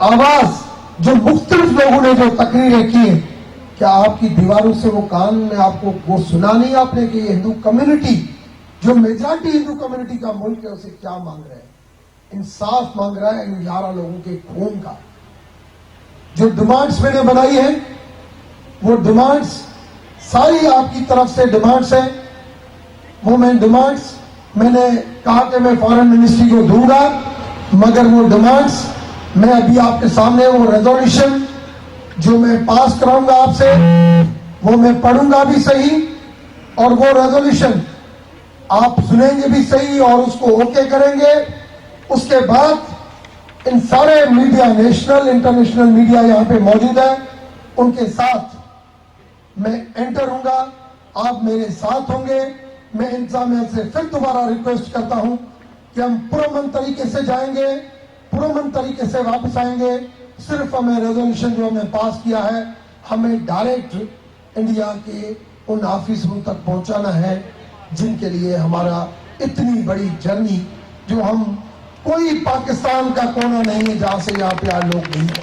आवाज जो मुख्तलिफ लोगों ने जो तकरीरें की हैं, क्या आपकी दीवारों से वो कान में आपको वो सुना नहीं आपने कि ये हिंदू कम्युनिटी जो मेजॉरिटी हिंदू कम्युनिटी का मुल्क है उसे क्या मांग रहे हैं? इंसाफ मांग रहा है इन 11 लोगों के खून का। जो डिमांड्स मैंने बनाई है वो डिमांड्स सारी आपकी तरफ से डिमांड्स है। वो मैं डिमांड्स मैंने कहा कि मैं फॉरेन मिनिस्ट्री को दूंगा, मगर वो डिमांड्स मैं अभी आपके सामने वो रेजोल्यूशन जो मैं पास कराऊंगा आपसे वो मैं पढ़ूंगा भी सही और वो रेजोल्यूशन आप सुनेंगे भी सही और उसको ओके करेंगे। उसके बाद इन सारे मीडिया, नेशनल इंटरनेशनल मीडिया यहां पे मौजूद है, उनके साथ मैं एंटर होऊंगा, आप मेरे साथ होंगे। मैं इंतजामिया से फिर दोबारा रिक्वेस्ट करता हूं कि हम पुरअमन तरीके से जाएंगे, पुरअमन तरीके से वापस आएंगे। सिर्फ हमें रेजोल्यूशन जो हमने पास किया है हमें डायरेक्ट इंडिया के उन ऑफिसों तक पहुंचाना है जिनके लिए हमारा इतनी बड़ी जर्नी, जो हम कोई पाकिस्तान का कोना नहीं है जहां से यहाँ पे आज लोग नहीं है,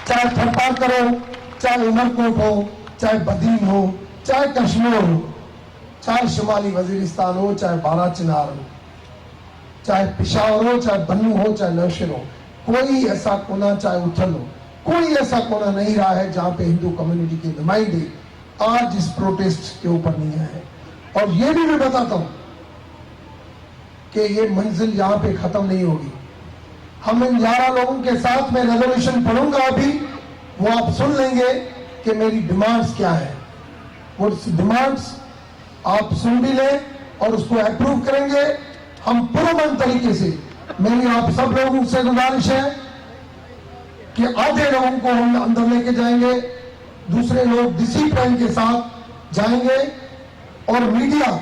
चाहे थरपाकर हो, चाहे उमरकोट हो, चाहे बदीन हो, चाहे कश्मीर हो, चाहे शुमाली वजीरिस्तान हो, चाहे बाराचीनार हो, चाहे पिशावर हो, चाहे बन्नू हो, चाहे नौशेर हो, कोई ऐसा कोना, चाहे उथल हो, कोई ऐसा कोना नहीं रहा है जहां पे हिंदू कम्युनिटी के नुमाइंदे आज इस प्रोटेस्ट के ऊपर नहीं आए हैं। और ये भी मैं बताता हूं कि ये मंजिल यहां पे खत्म नहीं होगी। हम इन 11 लोगों के साथ में रेजोल्यूशन पढ़ूंगा अभी, वो आप सुन लेंगे कि मेरी डिमांड्स क्या है। वो डिमांड्स आप सुन भी लें और उसको अप्रूव करेंगे। हम पुरअमन तरीके से, मेरी आप सब लोगों से गुजारिश है कि आधे लोगों को हम अंदर लेके जाएंगे, दूसरे लोग डिसिप्लिन के साथ जाएंगे और मीडिया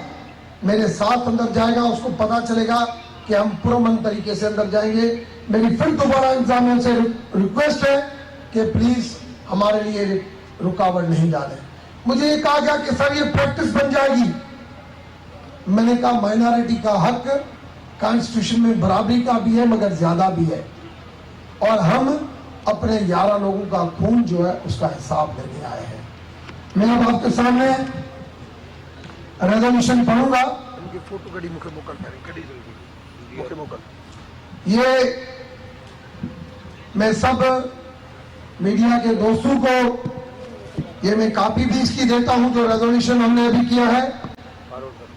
मेरे साथ अंदर जाएगा। उसको पता चलेगा कि हम पुरअमन तरीके से अंदर जाएंगे। मेरी फिर दोबारा इंतजामिया से रिक्वेस्ट है कि प्लीज हमारे लिए रुकावट नहीं डालें। मुझे ये कहा गया कि सर ये प्रैक्टिस बन जाएगी। मैंने कहा माइनॉरिटी का हक कॉन्स्टिट्यूशन में बराबरी का भी है मगर ज्यादा भी है, और हम अपने 11 लोगों का खून जो है उसका हिसाब लेने आए हैं। मैं अब आपके सामने रेजोल्यूशन पढ़ूंगा। फोटो कड़ी मुखे मोकल कड़ी मुखे मोकल। ये मैं सब मीडिया के दोस्तों को ये मैं कॉपी भी इसकी देता हूं जो रेजोल्यूशन हमने अभी किया है,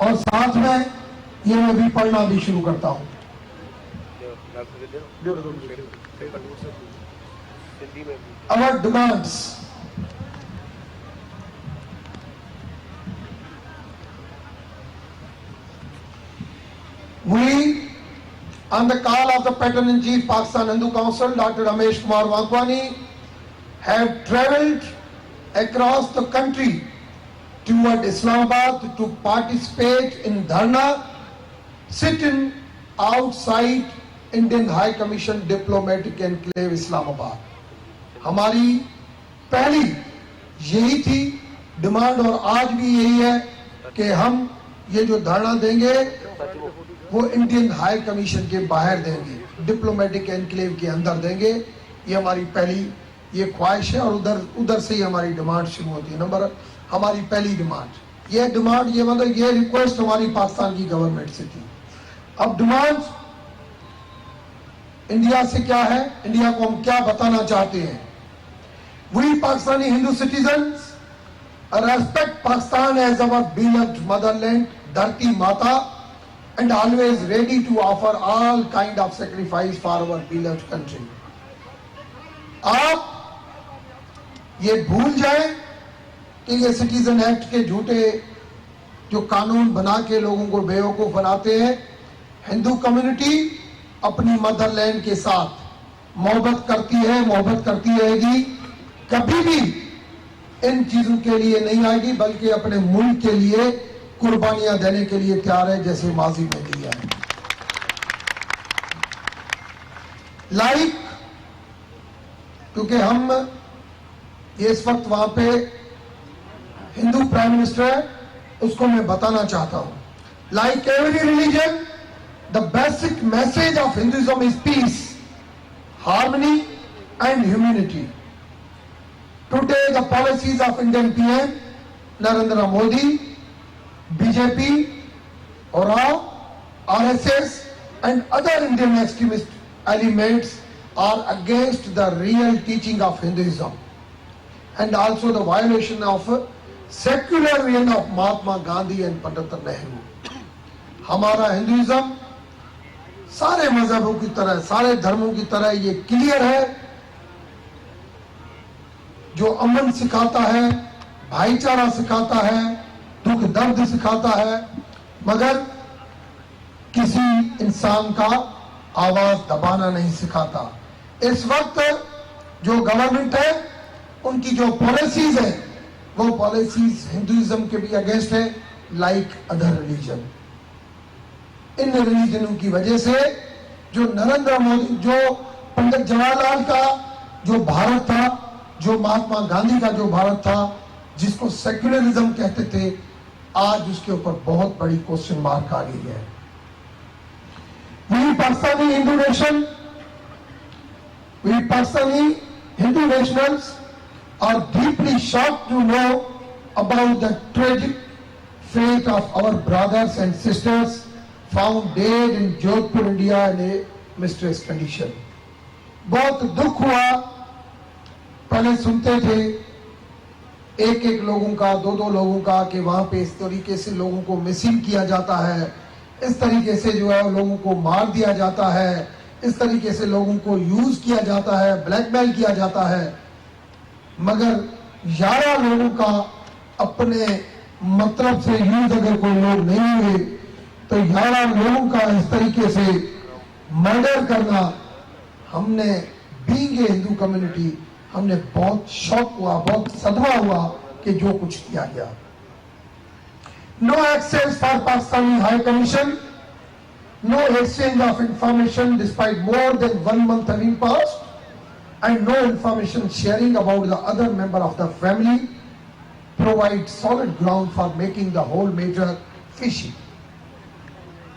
और साथ में ये मैं भी पढ़ना भी शुरू करता हूं। Our demands. We, on the call of the Patron-in-Chief Pakistan Hindu Council, Dr. Ramesh Kumar Wankwani, have travelled across the country toward Islamabad to participate in dharna, sit-in outside Indian High Commission Diplomatic Enclave Islamabad. हमारी पहली यही थी demand और आज भी यही है कि हम ये जो धरना देंगे वो इंडियन हाई कमीशन के बाहर देंगे, डिप्लोमेटिक एनक्लेव के अंदर देंगे। ये हमारी पहली ये ख्वाहिश है और उधर से ही हमारी डिमांड शुरू होती है। नंबर हमारी पहली डिमांड ये मतलब ये रिक्वेस्ट हमारी पाकिस्तान की गवर्नमेंट से थी। अब डिमांड इंडिया से क्या है, इंडिया को हम क्या बताना चाहते हैं। We Pakistani Hindu citizens respect Pakistan as our beloved motherland, Dharti Mata, and always ready to offer all kind of sacrifice for our beloved country. आप ये भूल जाएं कि ये सिटीजन एक्ट के झूठे जो कानून बना के लोगों को बेवकूफ बनाते हैं। हिंदू कम्युनिटी अपनी मदरलैंड के साथ मोहब्बत करती है, मोहब्बत करती रहेगी, कभी भी इन चीजों के लिए नहीं आएगी, बल्कि अपने मुल्क के लिए कुर्बानियां देने के लिए तैयार है जैसे माजी में दिया है। लाइक क्योंकि हम इस वक्त वहां पे हिंदू प्राइम मिनिस्टर है, उसको मैं बताना चाहता हूं, like every religion the basic message of Hinduism is peace, harmony and humanity. Today, the policies of Indian PM Narendra Modi, BJP, Rao, RSS, and other Indian extremist elements are against the real teaching of Hinduism, and also the violation of secular vision of Mahatma Gandhi and Pandit Nehru. हमारा Hinduism सारे मजहबों की तरह, सारे धर्मों की तरह ये clear है, जो अमन सिखाता है, भाईचारा सिखाता है, दुख दर्द सिखाता है, मगर किसी इंसान का आवाज दबाना नहीं सिखाता। इस वक्त जो गवर्नमेंट है, उनकी जो पॉलिसीज है, वो पॉलिसीज हिंदुइज्म के भी अगेंस्ट है, लाइक अदर रिलीजन। इन रिलीजनों की वजह से जो नरेंद्र मोदी, जो पंडित जवाहरलाल का जो भारत था, जो महात्मा गांधी का जो भारत था, जिसको सेक्युलरिज्म कहते थे, आज उसके ऊपर बहुत बड़ी क्वेश्चन मार्क आ गई है। We Pakistani Hindu nation, we Pakistani Hindu nationals are deeply shocked to know about the tragic fate of our brothers and sisters found dead in Jodhpur, India in a mysterious condition. बहुत दुख हुआ। पहले सुनते थे एक एक लोगों का, दो दो लोगों का, कि वहां पे इस तरीके से लोगों को मिसिंग किया जाता है, इस तरीके से जो है लोगों को मार दिया जाता है, इस तरीके से लोगों को यूज किया जाता है, ब्लैकमेल किया जाता है। मगर 11 लोगों का अपने मतलब से यूज अगर कोई लोग नहीं हुए, तो 11 लोगों का इस तरीके से मर्डर करना, हमने बीइंग ए हिंदू कम्युनिटी, हमने बहुत शॉक हुआ, बहुत सदमा हुआ कि जो कुछ किया गया। No access for Pakistani High Commission, no exchange of information despite more than 1 month having passed, and no information sharing about the other member of the family provide solid ground for making the whole matter fishy.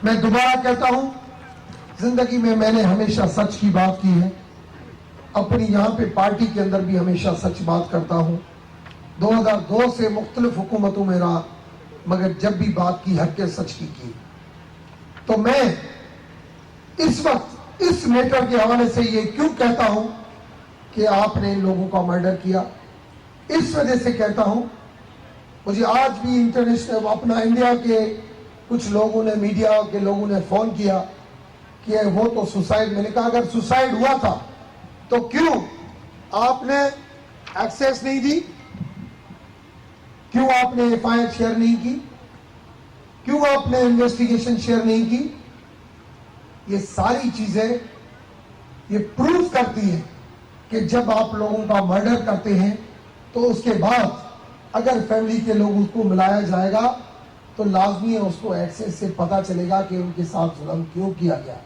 मैं दोबारा कहता हूं, जिंदगी में मैंने हमेशा सच की बात की है, अपनी यहां पे पार्टी के अंदर भी हमेशा सच बात करता हूं। 2002 से मुख्तलिफ हुकूमतों में रहा, मगर जब भी बात की हक के सच की। तो मैं इस वक्त इस मैटर के हवाले से ये क्यों कहता हूं कि आपने इन लोगों का मर्डर किया, इस वजह से कहता हूं, मुझे आज भी इंटरनेशनल अपना इंडिया के कुछ लोगों ने, मीडिया के लोगों ने फोन किया कि वो तो सुसाइड, मैंने कहा अगर सुसाइड हुआ था तो क्यों आपने एक्सेस नहीं दी, क्यों आपने एफआईआर शेयर नहीं की, क्यों आपने इन्वेस्टिगेशन शेयर नहीं की। ये सारी चीजें ये प्रूव करती है कि जब आप लोगों का मर्डर करते हैं तो उसके बाद अगर फैमिली के लोगों को मिलाया जाएगा तो लाजमी है उसको एक्सेस से पता चलेगा कि उनके साथ जुल्म क्यों किया गया,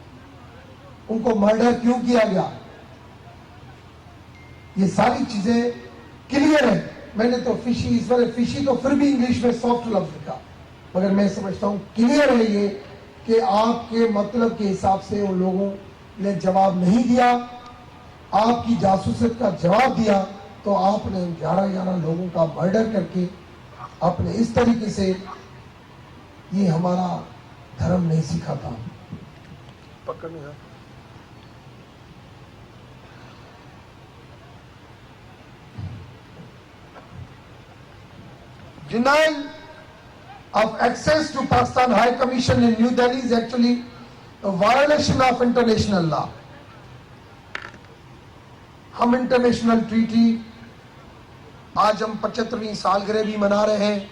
उनको मर्डर क्यों किया गया। ये सारी चीजें क्लियर है। मैंने तो फिशी, इस बार फिशी तो फिर भी इंग्लिश में सॉफ्ट लफ्ज लिखा, मगर मैं समझता हूं क्लियर है ये कि आपके मतलब के हिसाब से उन लोगों ने जवाब नहीं दिया, आपकी जासूसियत का जवाब दिया, तो आपने 11 लोगों का मर्डर करके आपने इस तरीके से, ये हमारा धर्म नहीं सिखाता। पकड़ने है denial of access to Pakistan High Commission in New Delhi is actually a violation of international law. हम इंटरनेशनल ट्रीटी, आज हम 75वीं सालगिरह भी मना रहे हैं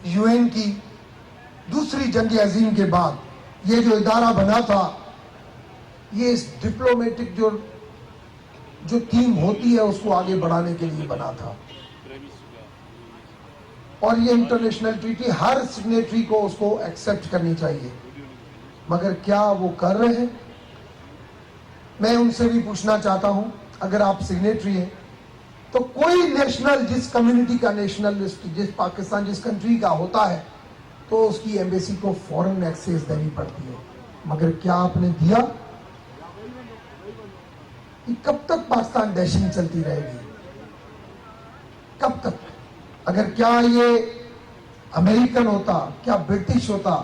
यूएन की। दूसरी जंग अजीम के बाद ये जो इदारा बना था, ये इस डिप्लोमेटिक जो टीम होती है उसको आगे बढ़ाने के लिए बना था, और ये इंटरनेशनल ट्रीटी हर सिग्नेटरी को उसको एक्सेप्ट करनी चाहिए। मगर क्या वो कर रहे हैं? मैं उनसे भी पूछना चाहता हूं, अगर आप सिग्नेटरी हैं तो कोई नेशनल, जिस कम्युनिटी का नेशनलिस्ट, जिस पाकिस्तान, जिस कंट्री का होता है, तो उसकी एम्बेसी को फॉरेन एक्सेस देनी पड़ती है। मगर क्या आपने दिया? कि कब तक पाकिस्तान डैशिंग चलती रहेगी, कब तक? अगर क्या ये अमेरिकन होता, क्या ब्रिटिश होता,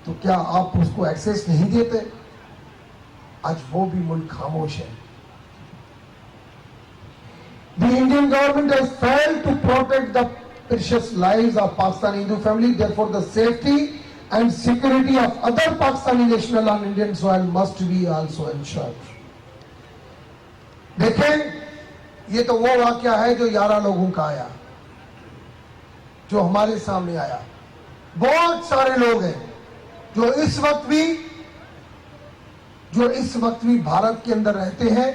तो क्या आप उसको एक्सेस नहीं देते? आज वो भी मुल्क खामोश है। The Indian government has failed to protect the precious lives of Pakistani Hindu family. Therefore, the safety and security of other Pakistani national on Indian soil must be also ensured. देखें, ये तो वो वाकया है जो 11 लोगों का आया, जो हमारे सामने आया। बहुत सारे लोग हैं जो इस वक्त भी भारत के अंदर रहते हैं,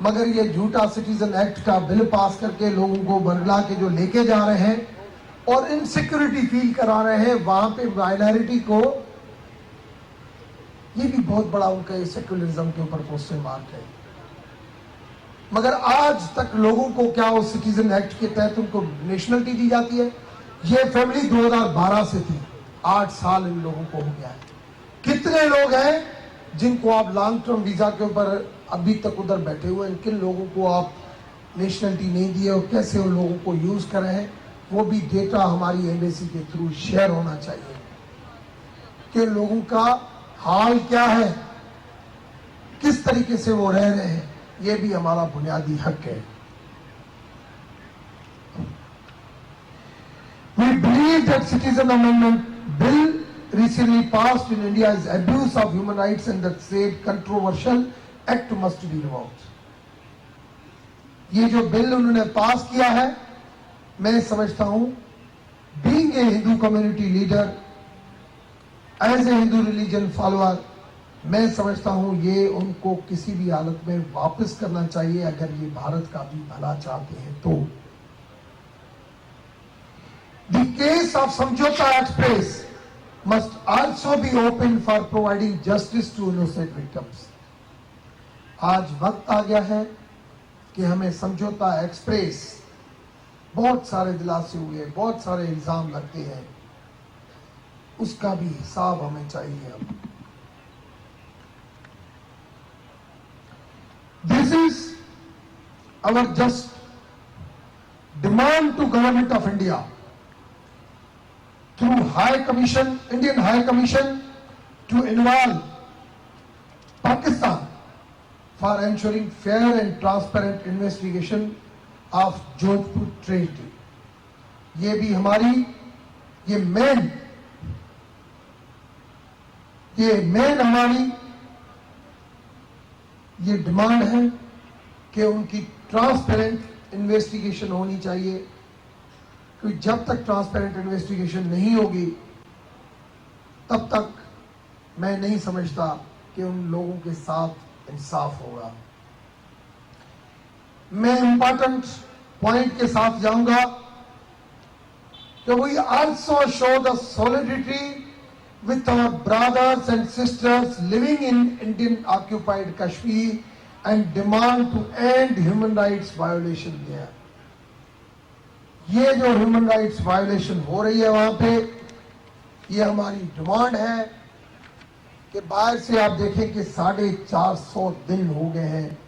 मगर ये झूठा सिटीजन एक्ट का बिल पास करके लोगों को बरगला के जो लेके जा रहे हैं और इनसिक्योरिटी फील करा रहे हैं वहां पे माइनॉरिटी को, ये भी बहुत बड़ा उनका ये सेक्युलरिज्म के ऊपर क्वेश्चन मार्क है। मगर आज तक लोगों को क्या उस सिटीजन एक्ट के तहत उनको नेशनलिटी दी जाती है? ये फैमिली 2012 से थी, 8 साल इन लोगों को हो गया है। कितने लोग हैं जिनको आप लॉन्ग टर्म वीजा के ऊपर अभी तक उधर बैठे हुए हैं, किन लोगों को आप नेशनलिटी नहीं दिए और कैसे उन लोगों को यूज कर रहे हैं? वो भी डेटा हमारी एम्बेसी के थ्रू शेयर होना चाहिए कि लोगों का हाल क्या है, किस तरीके से वो रह रहे हैं। ये भी हमारा बुनियादी हक है। We believe that Citizen Amendment Bill recently passed in India is abuse of human rights and that said controversial act must be revoked. ये जो बिल उन्होंने पास किया है, मैं समझता हूं, being a Hindu community leader, as a Hindu religion follower, मैं समझता हूं ये उनको किसी भी हालत में वापस करना चाहिए अगर ये भारत का भी भला चाहते हैं तो। The case of Samjhauta Express must also be open for providing justice to innocent victims. आज वक्त आ गया है कि हमें समझौता एक्सप्रेस, बहुत सारे दिलासे हुए, बहुत सारे इल्जाम लगते हैं, उसका भी हिसाब हमें चाहिए। अब this is our just demand to Government of India through High Commission, Indian High Commission, to involve Pakistan for ensuring fair and transparent investigation of Jodhpur tragedy. ये भी हमारी ये मेन हमारी ये डिमांड है कि उनकी ट्रांसपेरेंट इन्वेस्टिगेशन होनी चाहिए, क्योंकि जब तक ट्रांसपेरेंट इन्वेस्टिगेशन नहीं होगी तब तक मैं नहीं समझता कि उन लोगों के साथ इंसाफ होगा। मैं इंपॉर्टेंट पॉइंट के साथ जाऊंगा कि we also show the solidity with our brothers and sisters living in Indian occupied Kashmir and demand to end human rights violation there. ये जो human rights violation हो रही है वहां पे, ये हमारी डिमांड है कि बाहर से आप देखें कि 450 दिन हो गए हैं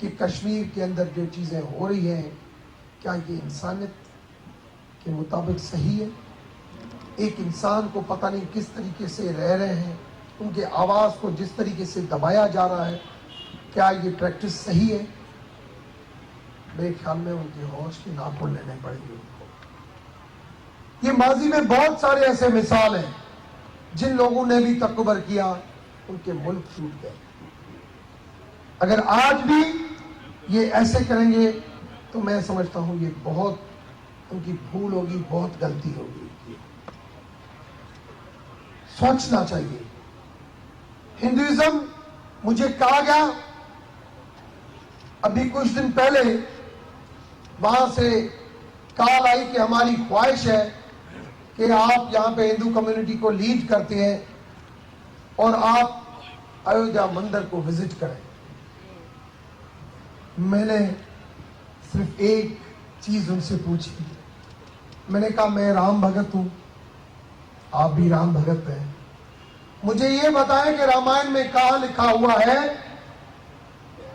कि कश्मीर के अंदर जो चीजें हो रही हैं, क्या ये इंसानियत के मुताबिक सही है? एक इंसान को पता नहीं किस तरीके से रह रहे हैं, उनके आवाज को जिस तरीके से दबाया जा रहा है, क्या ये प्रैक्टिस सही है? मेरे ख्याल में उनके होश की नाखून लेने पड़ेंगे उनको। ये माजी में बहुत सारे ऐसे मिसाल हैं जिन लोगों ने भी तकबर किया, उनके मुल्क टूट गए। अगर आज भी ये ऐसे करेंगे तो मैं समझता हूं ये बहुत उनकी भूल होगी, बहुत गलती होगी। सोचना चाहिए। हिंदुइज्म, मुझे कहा गया अभी कुछ दिन पहले, वहां से कॉल आई कि हमारी ख्वाहिश है कि आप यहां पे हिंदू कम्युनिटी को लीड करते हैं और आप अयोध्या मंदिर को विजिट करें। मैंने सिर्फ एक चीज उनसे पूछी, मैंने कहा मैं राम भगत हूं, आप भी राम भगत हैं, मुझे ये बताएं कि रामायण में कहां लिखा हुआ है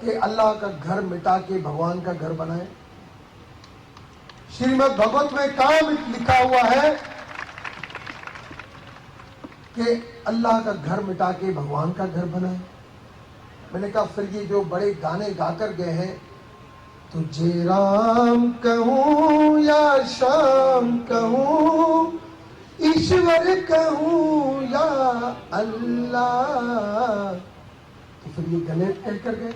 कि अल्लाह का घर मिटा के भगवान का घर बनाए? श्रीमद् भगवत में कहां लिखा हुआ है कि अल्लाह का घर मिटा के भगवान का घर बनाए? मैंने कहा फिर ये जो बड़े गाने गाकर गए हैं, तुझे राम कहूं या श्याम कहूं, ईश्वर कहूं या अल्लाह, तो फिर ये गले कहकर गए।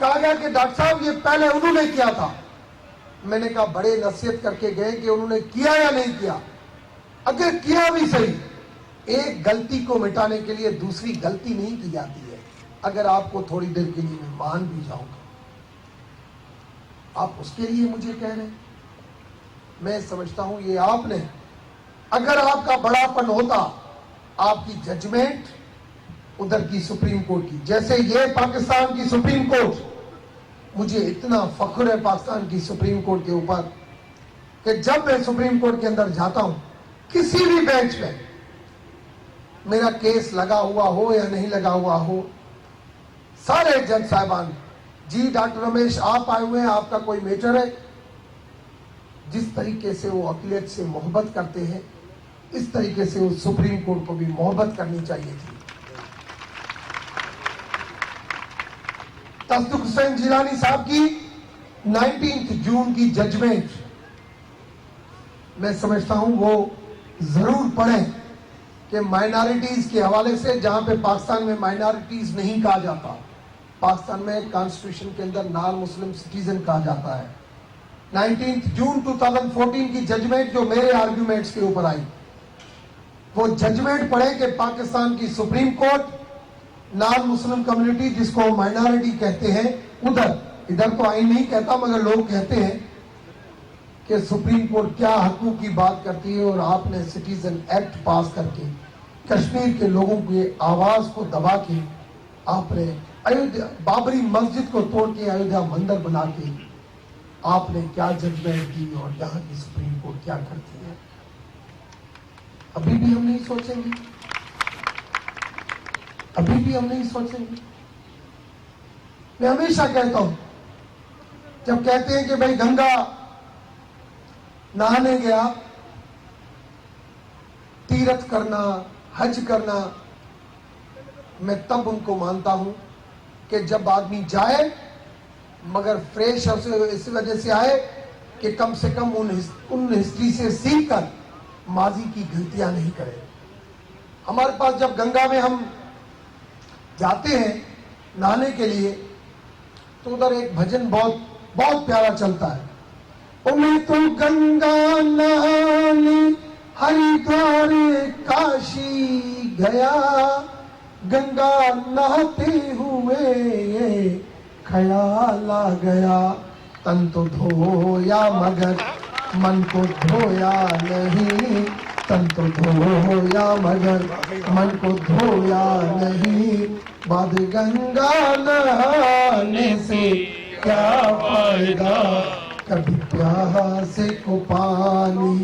कहा गया कि डॉक्टर साहब ये पहले उन्होंने किया था। मैंने कहा बड़े नसीहत करके गए कि उन्होंने किया या नहीं किया। अगर किया भी सही, एक गलती को मिटाने के लिए दूसरी गलती नहीं की जाती है। अगर आपको थोड़ी देर के लिए मैं मान भी जाऊंगा, आप उसके लिए मुझे कह रहे हैं? मैं समझता हूं ये आपने, अगर आपका बड़ापन होता, आपकी जजमेंट उधर की सुप्रीम कोर्ट की, जैसे ये पाकिस्तान की सुप्रीम कोर्ट, मुझे इतना फख्र है पाकिस्तान की सुप्रीम कोर्ट के ऊपर कि जब मैं सुप्रीम कोर्ट के अंदर जाता हूं, किसी भी बेंच में मेरा केस लगा हुआ हो या नहीं लगा हुआ हो, सारे जज साहिबान, जी डॉक्टर रमेश आप आए हुए हैं, आपका कोई मैटर है? जिस तरीके से वो अकीलियत से मोहब्बत करते हैं, इस तरीके से उस सुप्रीम कोर्ट को भी मोहब्बत करनी चाहिए थी। तस्दुक हुसैन जिलानी साहब की 19 जून की जजमेंट, मैं समझता हूं वो जरूर पढ़ें कि माइनॉरिटीज के हवाले से, जहां पे पाकिस्तान में माइनॉरिटीज नहीं कहा जाता, पाकिस्तान में कॉन्स्टिट्यूशन के अंदर नॉन मुस्लिम सिटीजन कहा जाता है। 19 जून 2014 की जजमेंट जो मेरे आर्ग्यूमेंट्स के ऊपर आई, वो जजमेंट पढ़े कि पाकिस्तान की supreme court non Muslim community, जिसको माइनॉरिटी कहते हैं, उधर, इधर तो आइन नहीं कहता मगर लोग कहते हैं कि सुप्रीम कोर्ट क्या हकूक की बात करती है, और आपने सिटीजन एक्ट पास करके कश्मीर के लोगों की आवाज को दबा के आपने अयोध्या, बाबरी मस्जिद को तोड़ के अयोध्या मंदिर बना के आपने क्या जजमेंट दी, और यहाँ की सुप्रीम कोर्ट क्या करती है? अभी भी हम नहीं सोचेंगे? अभी भी हम नहीं सोचेंगे? मैं हमेशा कहता हूं, जब कहते हैं कि भाई गंगा नहाने गया, तीर्थ करना, हज करना, मैं तब उनको मानता हूं कि जब आदमी जाए मगर फ्रेश इस वजह से आए कि कम से कम उन हिस्ट्री से सीख कर माजी की गलतियां नहीं करे। हमारे पास जब गंगा में हम जाते हैं नहाने के लिए, तो उधर एक भजन बहुत बहुत प्यारा चलता है, ओ मैं तो गंगा नहाने हरिद्वार काशी गया, गंगा नहाते हुए ख्याल आ गया, तन तो धोया मगर मन को धोया नहीं, तन तो धोया मगर मन को धोया नहीं, बाद गंगा नहाने से क्या फायदा, कभी प्यासे को पानी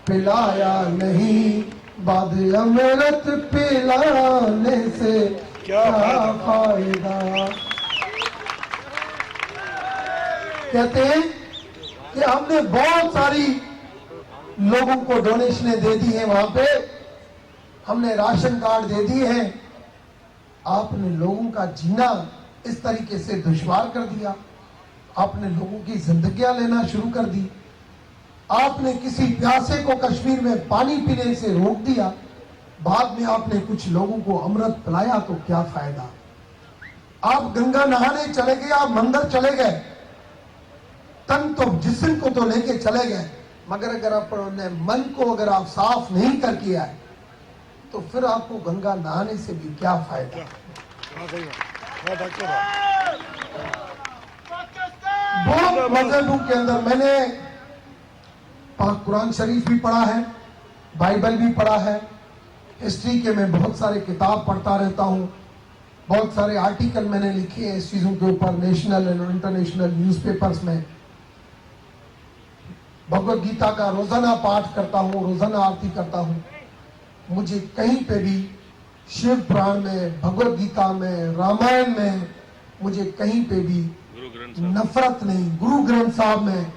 पिलाया नहीं, बाद अमृत पिलाने से क्या फायदा। कहते हैं कि हमने बहुत सारी लोगों को डोनेशनें दे दी हैं, वहां पे हमने राशन कार्ड दे दिए हैं, आपने लोगों का जीना इस तरीके से दुश्वार कर दिया, आपने लोगों की जिंदगियां लेना शुरू कर दी, आपने किसी प्यासे को कश्मीर में पानी पीने से रोक दिया, बाद में आपने कुछ लोगों को अमृत पिलाया, तो क्या फायदा। आप गंगा नहाने चले गए, आप मंदिर चले गए, तन तो जिस्म को तो लेके चले गए, मगर अगर अपने मन को अगर आप साफ नहीं कर किया है, तो फिर आपको गंगा नहाने से भी क्या फायदा। बहुत मजहबों के अंदर मैंने पाक कुरान शरीफ भी पढ़ा है, बाइबल भी पढ़ा है, हिस्ट्री के मैं बहुत सारे किताब पढ़ता रहता हूं, बहुत सारे आर्टिकल मैंने लिखे हैं इस चीजों के ऊपर, नेशनल एंड इंटरनेशनल न्यूज़पेपर्स में। भगवत गीता का रोजाना पाठ करता हूं, रोजाना आरती करता हूं। मुझे कहीं पे भी शिव पुराण में, भगवत गीता में, रामायण में मुझे कहीं पे भी नफरत नहीं, गुरु ग्रंथ साहब में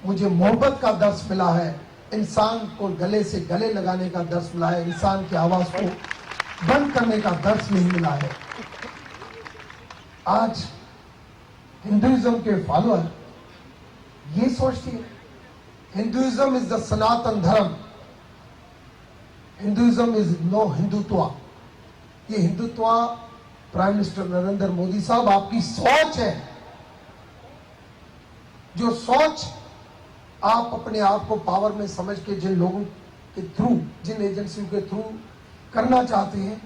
मुझे मोहब्बत का दर्श मिला है, इंसान को गले से गले लगाने का दर्श मिला है, इंसान की आवाज को बंद करने का दर्श नहीं मिला है। आज हिंदुइज्म के फॉलोअर ये सोचते हैं हिंदुइज्म इज द सनातन धर्म, हिंदुइज्म इज नो हिंदुत्व। ये हिंदुत्व प्राइम मिनिस्टर नरेंद्र मोदी साहब आपकी सोच है, जो सोच आप अपने आप को पावर में समझ के जिन लोगों के थ्रू, जिन एजेंसियों के थ्रू करना चाहते हैं,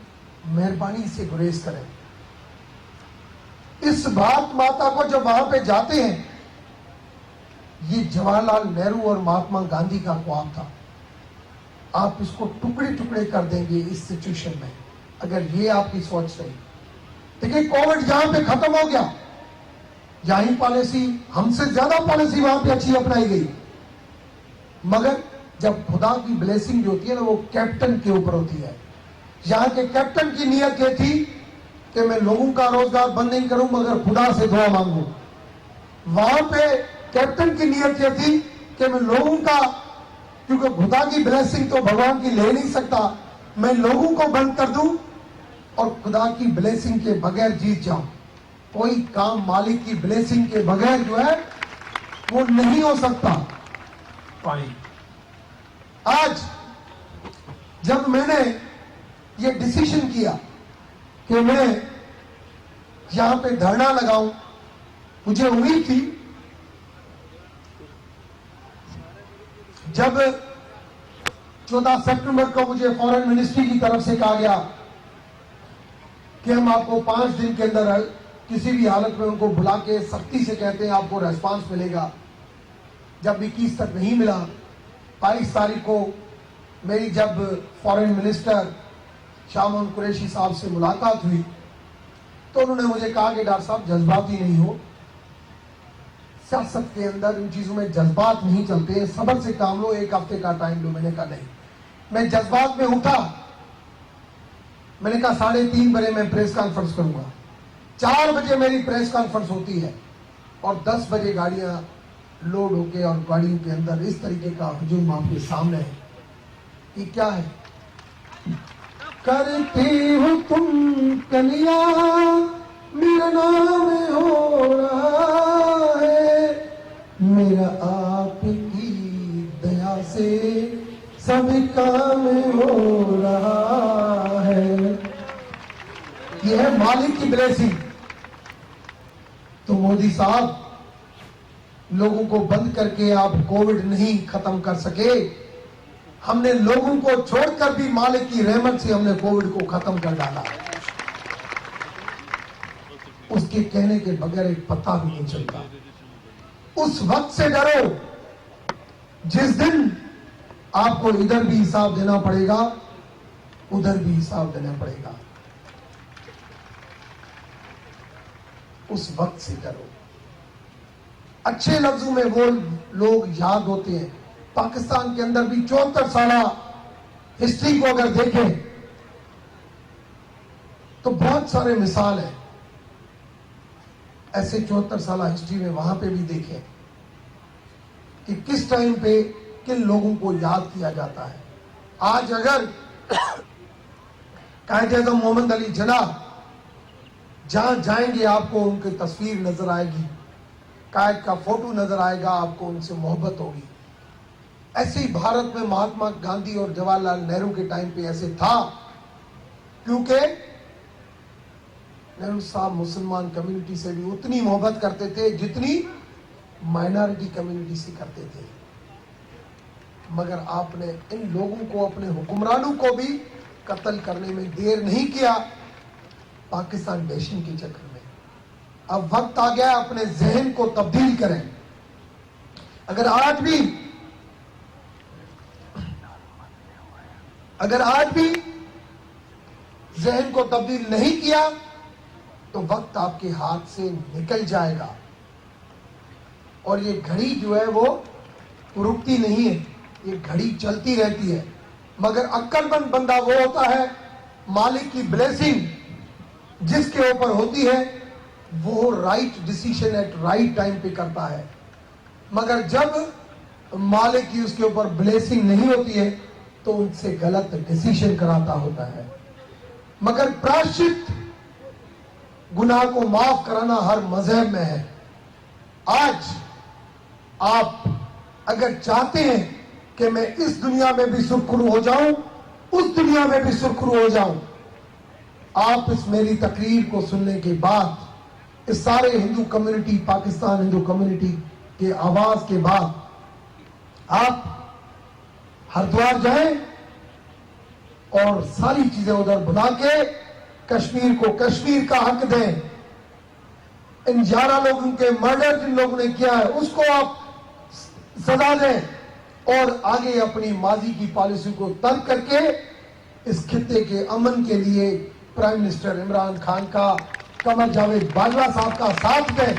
मेहरबानी से गुरेज करें। इस भारत माता को जब वहां पे जाते हैं, ये जवाहरलाल नेहरू और महात्मा गांधी का ख्वाब था। आप इसको टुकड़े टुकड़े कर देंगे इस सिचुएशन में, अगर ये आपकी सोच रही। देखिए, कोविड जहां पे खत्म हो गया, यही पॉलिसी, हमसे ज्यादा पॉलिसी वहां पे अच्छी अपनाई गई, मगर जब खुदा की ब्लेसिंग जो होती है ना, वो कैप्टन के ऊपर होती है। यहां के कैप्टन की नीयत ये थी कि मैं लोगों का रोजगार बंद नहीं करूं, मगर खुदा से दुआ मांगू। वहां पे कैप्टन की नीयत ये थी कि मैं लोगों का, क्योंकि खुदा की ब्लेसिंग तो भगवान की ले नहीं सकता, मैं लोगों को बंद कर दूं और खुदा की ब्लेसिंग के बगैर जीत जाऊं। कोई काम मालिक की ब्लेसिंग के बगैर जो है वो नहीं हो सकता। आज जब मैंने ये डिसीजन किया कि मैं यहां पे धरना लगाऊं, मुझे उम्मीद थी जब 14 सितंबर को मुझे फॉरेन मिनिस्ट्री की तरफ से कहा गया कि हम आपको 5 दिन के अंदर किसी भी हालत में उनको बुला के सख्ती से कहते हैं आपको रेस्पॉन्स मिलेगा। जब 21 तक नहीं मिला, 22 तारीख को मेरी जब फॉरेन मिनिस्टर शाह मोहम्मद कुरैशी साहब से मुलाकात हुई, तो उन्होंने मुझे कहा कि डॉक्टर साहब जज्बाती नहीं हो, सियासत के अंदर इन चीजों में जज्बात नहीं चलते, सब्र से काम लो, 1 हफ्ते का टाइम लो। मैंने कहा नहीं, मैं जज्बात में उठा। मैंने कहा 3:30 बजे मैं प्रेस कॉन्फ्रेंस करूंगा। 4 बजे मेरी प्रेस कॉन्फ्रेंस होती है और 10 बजे गाड़ियां लोड होके और गाड़ियों के अंदर इस तरीके का हुजूम आपके सामने है। ये क्या है? करती हो तुम कलिया मेरा नाम हो रहा है, मेरा आपकी दया से सब काम हो रहा है। यह है मालिक की ब्लेसिंग। तो मोदी साहब, लोगों को बंद करके आप कोविड नहीं खत्म कर सके, हमने लोगों को छोड़कर भी मालिक की रहमत से हमने कोविड को खत्म कर डाला। उसके कहने के बगैर एक पता भी नहीं चलता। उस वक्त से डरो जिस दिन आपको इधर भी हिसाब देना पड़ेगा, उधर भी हिसाब देना पड़ेगा। उस वक्त से डरो। अच्छे लफ्जों में वो लोग याद होते हैं। पाकिस्तान के अंदर भी 74 साल हिस्ट्री को अगर देखें तो बहुत सारे मिसाल है ऐसे 74 साल हिस्ट्री में। वहां पे भी देखें कि किस टाइम पे किन लोगों को याद किया जाता है। आज अगर कायद-ए-आज़म मोहम्मद अली जिन्ना जहां जाएंगे आपको उनकी तस्वीर नजर आएगी, कायद का फोटो नजर आएगा, आपको उनसे मोहब्बत होगी। ऐसे ही भारत में महात्मा गांधी और जवाहरलाल नेहरू के टाइम पे ऐसे था, क्योंकि नेहरू साहब मुसलमान कम्युनिटी से भी उतनी मोहब्बत करते थे जितनी माइनॉरिटी कम्युनिटी से करते थे। मगर आपने इन लोगों को, अपने हुक्मरानों को भी कत्ल करने में देर नहीं किया पाकिस्तान बेशन के चक्कर में। अब वक्त आ गया अपने जहन को तब्दील करें। अगर आज भी जहन को तब्दील नहीं किया तो वक्त आपके हाथ से निकल जाएगा। और ये घड़ी जो है वो रुकती नहीं है, ये घड़ी चलती रहती है। मगर अक्लमंद बंदा वो होता है मालिक की ब्लेसिंग जिसके ऊपर होती है वो right decision at right time पे करता है, मगर जब मालिक की उसके ऊपर ब्लेसिंग नहीं होती है तो उनसे गलत डिसीजन कराता होता है। मगर प्रायश्चित गुनाह को माफ कराना हर मजहब में है। आज आप अगर चाहते हैं कि मैं इस दुनिया में भी सुरखरू हो जाऊं, उस दुनिया में भी सुरखरू हो जाऊं, आप इस मेरी तकरीर को सुनने के बाद इस सारे हिंदू कम्युनिटी, पाकिस्तान हिंदू कम्युनिटी के आवाज के बाद आप हरिद्वार जाएं और सारी चीजें उधर बुला के कश्मीर को कश्मीर का हक दें। इन 11 लोगों के मर्डर जिन लोगों ने किया है उसको आप सजा दें और आगे अपनी माजी की पॉलिसी को तर्क करके इस खित्ते के अमन के लिए प्राइम मिनिस्टर इमरान खान का, कमर जावेद बाजवा साहब का साथ दें।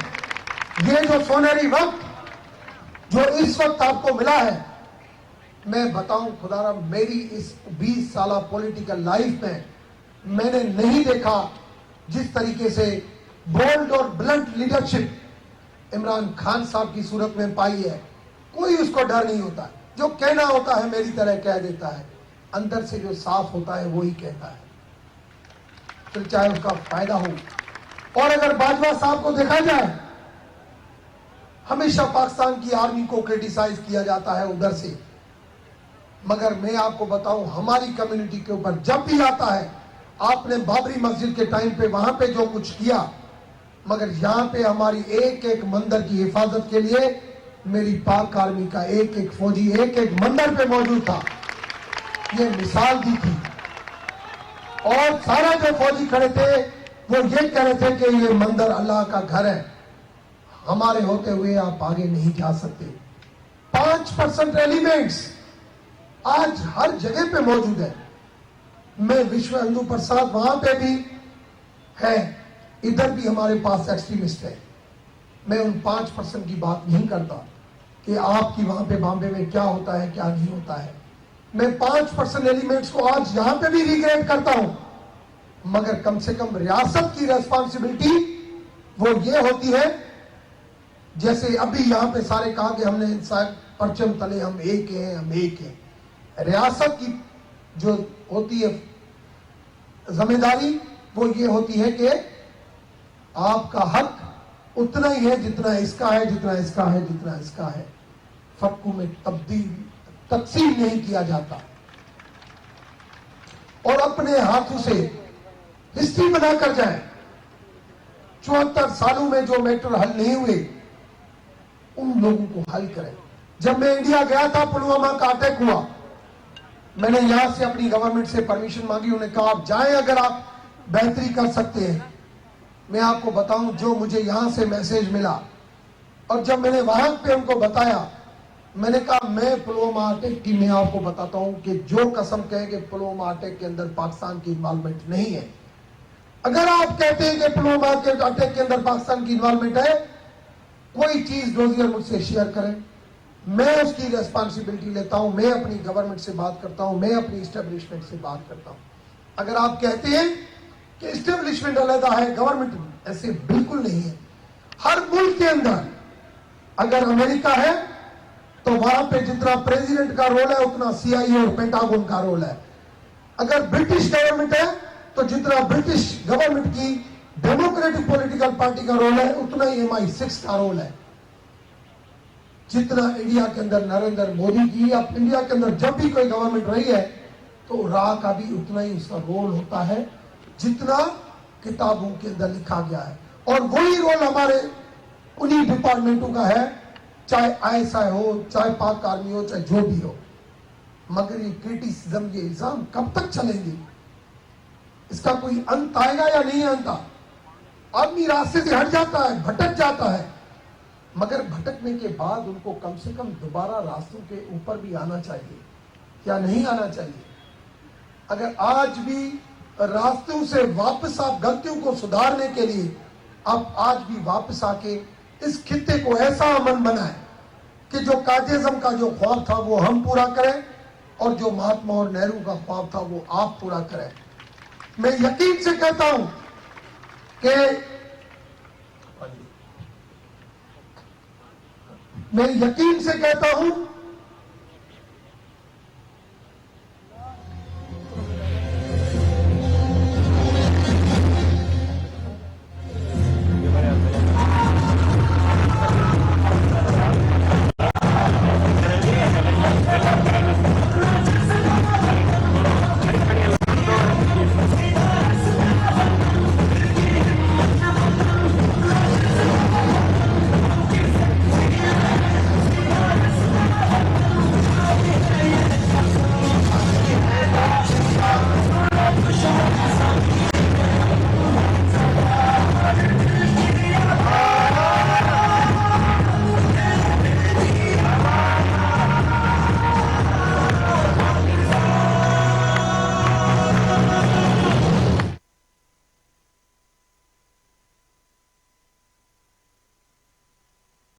ये जो सोनेरी वक्त जो इस वक्त आपको मिला है, मैं बताऊं खुदारा, मेरी इस 20 साल पॉलिटिकल लाइफ में मैंने नहीं देखा जिस तरीके से बोल्ड और ब्लंट लीडरशिप इमरान खान साहब की सूरत में पाई है। कोई उसको डर नहीं होता, जो कहना होता है मेरी तरह कह देता है, अंदर से जो साफ होता है वो ही कहता है, फिर चाहे उसका फायदा हो। और अगर बाजवा साहब को देखा जाए, हमेशा पाकिस्तान की आर्मी को क्रिटिसाइज किया जाता है उधर से, मगर मैं आपको बताऊं हमारी कम्युनिटी के ऊपर जब भी आता है, आपने बाबरी मस्जिद के टाइम पे वहां पे जो कुछ किया, मगर यहां पे हमारी एक एक मंदिर की हिफाजत के लिए मेरी पाक आर्मी का एक एक फौजी एक एक मंदिर पे मौजूद था, ये मिसाल दी थी। और सारा जो फौजी खड़े थे वो ये कह रहे थे कि ये मंदिर अल्लाह का घर है, हमारे होते हुए आप आगे नहीं जा सकते। 5% एलिमेंट्स आज हर जगह पे मौजूद है। मैं विश्व हिंदू प्रसाद वहां पे भी है, इधर भी हमारे पास एक्सट्रीमिस्ट है। मैं उन 5% की बात नहीं करता कि आपकी वहां पे बॉम्बे में क्या होता है क्या नहीं होता है। मैं 5% एलिमेंट्स को आज यहां पे भी रिग्रेट करता हूं, मगर कम से कम रियासत की रेस्पॉन्सिबिलिटी वो ये होती है, जैसे अभी यहां पे सारे कहा कि हमने इंसान परचम तले हम एक हैं, हम एक हैं। रियासत की जो होती है जिम्मेदारी वो ये होती है कि आपका हक उतना ही है जितना इसका है, जितना इसका है, जितना इसका है। फक्कू में तकसीम नहीं किया जाता। और अपने हाथों से हिस्ट्री बनाकर जाए। 74 सालों में जो मैटर हल नहीं हुए उन लोगों को हल करें। जब मैं इंडिया गया था, पुलवामा का अटैक हुआ, मैंने यहां से अपनी गवर्नमेंट से परमिशन मांगी। उन्होंने कहा आप जाएं अगर आप बेहतरी कर सकते हैं। मैं आपको बताऊं जो मुझे यहां से मैसेज मिला, और जब मैंने वहां पे उनको बताया, मैंने कहा मैं पुलवामा अटैक की मैं आपको बताता हूं कि जो कसम कहे कि पुलवामा अटैक के अंदर पाकिस्तान की इन्वॉल्वमेंट नहीं है। अगर आप कहते हैं कि पुलवामा के अटैक के अंदर पाकिस्तान की इन्वॉल्वमेंट है, कोई चीज डोजियर मुझसे शेयर करें, मैं उसकी रेस्पॉन्सिबिलिटी लेता हूं। मैं अपनी गवर्नमेंट से बात करता हूं, मैं अपनी इस्टेब्लिशमेंट से बात करता हूं। अगर आप कहते हैं कि इस्टेब्लिशमेंट अलग है, गवर्नमेंट, ऐसे बिल्कुल नहीं है। हर मुल्क के अंदर अगर अमेरिका है तो वहां पे जितना प्रेसिडेंट का रोल है उतना CIA और पेंटागन का रोल है। अगर ब्रिटिश गवर्नमेंट है तो जितना ब्रिटिश गवर्नमेंट की डेमोक्रेटिक पॉलिटिकल पार्टी का रोल है उतना ही MI6 का रोल है। जितना इंडिया के अंदर नरेंद्र मोदी की, अब इंडिया के अंदर जब भी कोई गवर्नमेंट रही है तो राह का भी उतना ही उसका रोल होता है जितना किताबों के अंदर लिखा गया है। और वही रोल हमारे उन्हीं डिपार्टमेंटों का है, चाहे ISI हो, चाहे पाक आर्मी हो, चाहे जो भी हो। मगर ये क्रिटिसिज्म, ये इल्जाम कब तक चलेंगे? इसका कोई अंत आएगा या नहीं अंत? आदमी रास्ते से हट जाता है, भटक जाता है, मगर भटकने के बाद उनको कम से कम दोबारा रास्तों के ऊपर भी आना चाहिए, क्या नहीं आना चाहिए? अगर आज भी रास्तों से वापस आप गलतियों को सुधारने के लिए आप आज भी वापस आके इस खित्ते को ऐसा अमन बनाए कि जो कायदेज़म का जो ख्वाब था वो हम पूरा करें और जो महात्मा और नेहरू का ख्वाब था वो आप पूरा करें। मैं यकीन से कहता हूं कि मैं यकीन से कहता हूं